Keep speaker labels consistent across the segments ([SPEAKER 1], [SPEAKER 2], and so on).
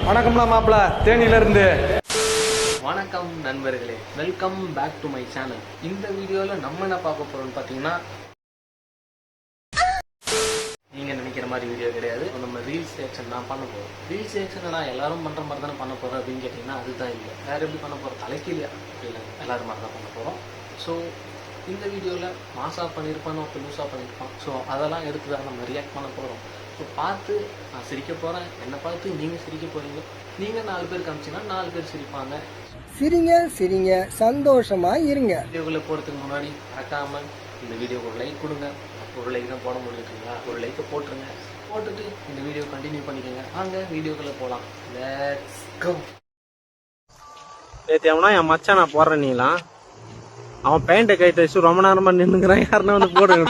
[SPEAKER 1] வணக்கம்லாம் மாப்பிள்ள தேனியில இருந்து.
[SPEAKER 2] வணக்கம் நண்பர்களே, welcome back to my channel. இந்த வீடியோவில் நம்ம என்ன பார்க்க போறோம்னு பார்த்தீங்கன்னா, நீங்க நினைக்கிற மாதிரி வீடியோ கிடையாது. நம்ம ரீல்ஸ் ரியாக்ஷன் தான் பண்ண போறோம். ரீல்ஸ் ரியாக்ஷன் நான் எல்லாரும் பண்ற மாதிரி தானே பண்ண போறோம் அப்படின்னு கேட்டீங்கன்னா அதுதான் இல்லை. வேற எப்படி பண்ண போறோம்? தலைக்கீழே இல்லை, எல்லாரும் மாதிரி தான் பண்ண போறோம். ஸோ இந்த வீடியோவில் மாசா பண்ணியிருப்பான், ஒருத்தர் லூஸாக பண்ணியிருப்பான். ஸோ அதெல்லாம் எடுத்து தான் நம்ம ரியாக்ட் பண்ண போகிறோம். ஸோ பார்த்து நான் சிரிக்க போகிறேன், என்னை பார்த்து நீங்கள் சிரிக்க போகிறீங்க. நீங்கள் 4 பேர் காமிச்சிங்கன்னா 4 பேர் சிரிப்பாங்க.
[SPEAKER 3] சிரிங்க சிரிங்க, சந்தோஷமா இருங்க.
[SPEAKER 2] வீடியோக்குள்ளே போகிறதுக்கு முன்னாடி மறக்காமல் இந்த வீடியோக்கு ஒரு லைக் கொடுங்க. ஒரு லைக் தான் போட முடியுங்களா? ஒரு லைக்கை போட்டுருங்க. போட்டுட்டு இந்த வீடியோ கண்டினியூ பண்ணிக்கோங்க. வாங்க வீடியோக்குள்ளே போகலாம். Let's go.
[SPEAKER 4] நேற்று எவனா என் மச்சான் நான் போடுறேன் நீலாம், அவன் பேண்ட்டை கைட்டு வச்சு ரொம்ப நேரமா நின்னுங்கிறான். யாருன்னா வந்து போடுங்க.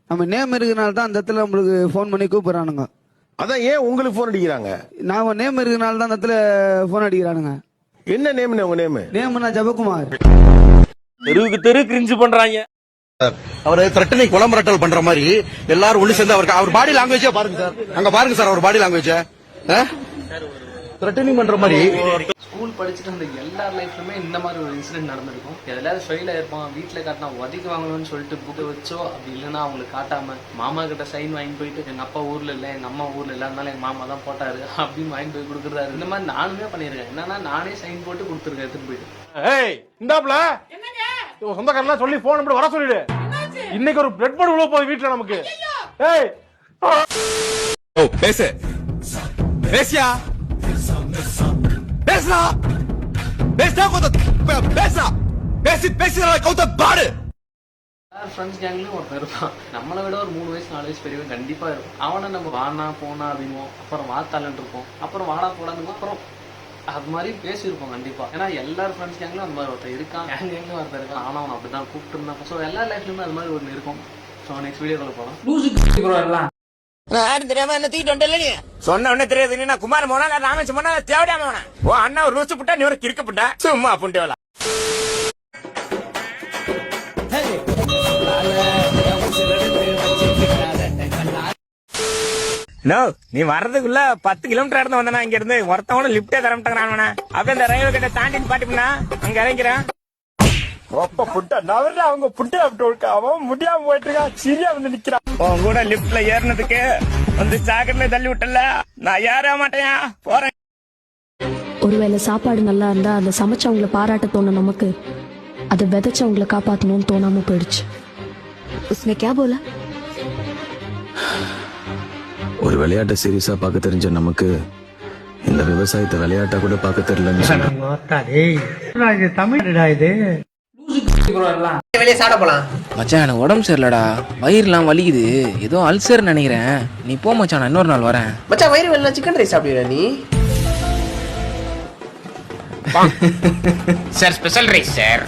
[SPEAKER 5] நம்ம நேம் இருக்கிறனால தான் அந்த இடத்துல நம்மளுக்கு ஃபோன் பண்ணி கூப்பிடுறானுங்க.
[SPEAKER 6] அதான் ஏன் உங்களுக்கு போன் அடிக்கிறாங்க?
[SPEAKER 5] நாம நேம் இருக்கிறனால தான் அந்த இடத்துல போன் அடிக்கிறானுங்க.
[SPEAKER 6] என்ன நேம்? உங்க
[SPEAKER 5] நேம்னா ஜபகுமார்.
[SPEAKER 4] தெருவுக்கு தெரு கிரிஞ்சு பண்றாங்க.
[SPEAKER 7] அவரு த்ரெட்டனை குளம்பரட்டல் பண்ற மாதிரி எல்லாரும் ஒண்ணு சேர்ந்து அவர் பாடி லாங்குவேஜே பாருங்க சார். அங்க பாருங்க சார், அவர் பாடி லாங்குவேஜ் த்ரெட்டனிங் பண்ற மாதிரி.
[SPEAKER 2] ஸ்கூல் படிச்சுட்டு அந்த எல்லார் லைஃப்லுமே இந்த மாதிரி ஒரு இன்சிடென்ட் நடந்திருக்கும். எதாவது ஃபெயிலாக இருப்பான், வீட்டில் காட்டினா உதைக்கு வாங்கணும்னு சொல்லிட்டு புக்கை வச்சோ, அப்படி இல்லைன்னா அவங்களுக்கு காட்டாம மாமா கிட்ட சைன் வாங்கி போயிட்டு எங்க அப்பா ஊர்ல இல்லை, எங்க அம்மா ஊர்ல இல்லை, அதனால எங்க மாமா தான் போட்டாரு அப்படின்னு வாங்கி போய் கொடுக்குறாரு. இந்த மாதிரி நானுமே பண்ணியிருக்கேன். என்னன்னா நானே சைன் போட்டு கொடுத்துருக்கேன் எடுத்துட்டு போயிட்டு.
[SPEAKER 1] ஏய் இந்தாப்ல சொந்தக்காரெல்லாம் சொல்லி போன் நம்பர் வர சொல்லிடு. இன்னைக்கு ஒரு பிரெட் போர்டு உள்ள போகுது வீட்டுல நமக்கு. ஏய்
[SPEAKER 7] பேசு பேசியா பேசுறா பேசுறா பேசுறா பேசுறா கௌத பாடு.
[SPEAKER 2] ஃப்ரெண்ட்ஸ் கேங்லயும் ஒருத்தன் இருப்பான், நம்மளை விட ஒரு 3 வயசு 4 வயசு பெரியவன் கண்டிப்பா இருக்கும். அவனை நம்ம வானா போனா அப்படின்வோம், அப்புறம் வாத்தாலன் இருப்போம், அப்புறம் வாடா போடான்னு அப்புறம் அது மாதிரி பேசியிருப்போம் கண்டிப்பா. ஏன்னா எல்லாரும் ஃப்ரெண்ட்ஸ் கேங்லயும் அந்த மாதிரி ஒருத்தர் இருக்கான், கேங்லயும் ஒருத்தர் இருக்கான். ஆனா அவன் அப்படிதான் கூப்பிட்டு இருந்தான். ஸோ எல்லா லைஃப்லயுமே அது மாதிரி ஒன்று இருக்கும். ஸோ நெக்ஸ்ட் வீடியோக்குள்ள போகலாம்.
[SPEAKER 8] தெரியாம என்ன தூக்கிட்டு வந்துட்டல நீ சொன்ன உடனே தெரியாது. நான் குமார் போனா ராமேஷ் போனா தேவையாம ஓ அண்ணா ஒரு ரூசு புட்டா நீ ஒரு கிறுக்க புட்டா சும்மா புண்டேவலா. நோ நீ வர்றதுக்குள்ள 10 கிலோமீட்டர் இருந்து வந்தனா இங்க இருந்து ஒருத்தவன லிப்டே தரமாட்டாங்க. அப்படியே இந்த ரயில்வே கிட்ட தாண்டி பாட்டினா அங்க இறங்கிறேன். ஒப்ப புட்டா நவர்ல அவங்க புட்டை அப்படி அவன் முடியாம போயிட்டு இருக்கான். சரியா வந்து நிக்கிறான். உன் கூட லிப்ட்ல ஏறினதுக்கு வந்து ஜாக்கெட்ல தள்ளி விட்டல, நான் ஏற மாட்டேன் போறேன்.
[SPEAKER 9] ஒருவேளை சாப்பாடு நல்லா இருந்தா அதை சமைச்சவங்களை பாராட்ட தோணும் நமக்கு, அதை விதைச்சவங்களை காப்பாத்தணும்னு தோணாம போயிடுச்சு. உஸ்மே கே போல?
[SPEAKER 10] ஒரு விளையாட்டை சீரியஸா பார்க்க தெரிஞ்ச நமக்கு இந்த விவசாயத்தை விளையாட்டா கூட பார்க்க தெரியலன்னு
[SPEAKER 8] வெளியே சாப்பிட போலாம்
[SPEAKER 11] மச்சான். எனக்கு உடம்பு சரியில்லடா, வயிறுலாம் வலிக்குது, ஏதோ அல்சர் நினைக்கிறேன். நீ போ மச்சான், நான் இன்னொரு நாள் வரேன்.
[SPEAKER 8] மச்சான் வயிறு வெளில சிக்கன் ரைஸ் சாப்பிடுவா நீ?
[SPEAKER 11] Sir special rice sir.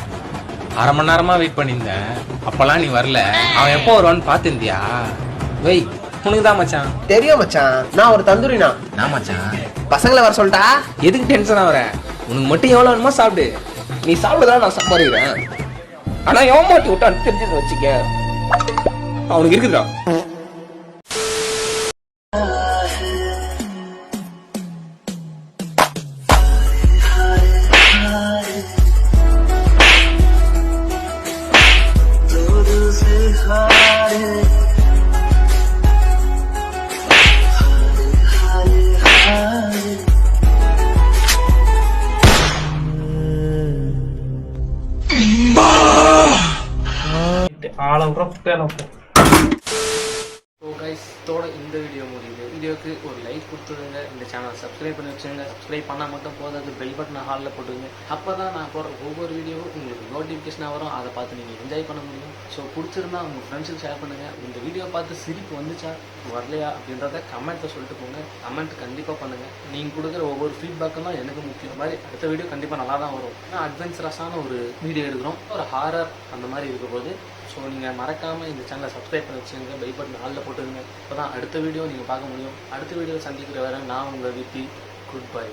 [SPEAKER 11] 1/2 மணி நேரமா வெயிட் பண்ணியிருந்தேன், அப்பெல்லாம் நீ வரல. அவன் எப்போ வருவான்னு பாத்துருந்தியா? வை உனக்கு தான் மச்சான்.
[SPEAKER 8] தெரியும் மச்சான், நான் ஒரு தந்தூரினா.
[SPEAKER 11] நான் மச்சான்
[SPEAKER 8] பசங்களை வர சொல்லிட்டா?
[SPEAKER 11] எதுக்கு டென்ஷன் ஆகுற? உனக்கு மட்டும் எவ்வளவு வேணுமோ சாப்பிடு.
[SPEAKER 8] நீ சாப்பிடுறதா நான் சம்பாதிக்கிறேன். ஆனா ஏமாட்டி விட்டான்னு தெரிஞ்சு வச்சுக்க, அவனுக்கு இருக்குதா?
[SPEAKER 2] ஸோ கைஸ் இதோட இந்த வீடியோ முடியுது. வீடியோக்கு ஒரு லைக் கொடுத்துடுங்க, இந்த சேனலை சப்ஸ்கிரைப் பண்ணி வச்சுருங்க. சப்ஸ்கிரைப் பண்ணால் மட்டும் போதாது, பெல் பட்டனை ஹாலில் போட்டுருங்க. அப்போ தான் நான் போடுற ஒவ்வொரு வீடியோவும் உங்களுக்கு நோட்டிஃபிகேஷனாக வரும். அதை பார்த்து நீங்கள் என்ஜாய் பண்ண முடியும். ஸோ பிடிச்சிருந்தா உங்கள் ஃப்ரெண்ட்ஸுக்கு ஷேர் பண்ணுங்கள். இந்த வீடியோ பார்த்து சிரிப்பு வந்துச்சா வரலையா அப்படின்றத கமெண்ட்டை சொல்லிட்டு போங்க. கமெண்ட் கண்டிப்பாக பண்ணுங்கள். நீங்கள் கொடுக்குற ஒவ்வொரு ஃபீட்பேக்கும் தான் எனக்கு முக்கியம். மாதிரி அடுத்த வீடியோ கண்டிப்பாக நல்லா தான் வரும். ஏன்னா அட்வென்ச்சரஸான ஒரு வீடியோ எடுக்கிறோம், ஒரு ஹாரர் அந்த மாதிரி இருக்க போது. ஸோ நீங்கள் மறக்காமல் இந்த சேனலை சப்ஸ்கிரைப் பண்ணி வச்சுங்க, பெல் பட்டன் ஆளில் போட்டுருங்க. இப்போ தான் அடுத்த வீடியோ நீங்கள் பார்க்க முடியும். அடுத்த வீடியோ சந்திக்கிற வரை நான் உங்கள் வித்தி. Good bye.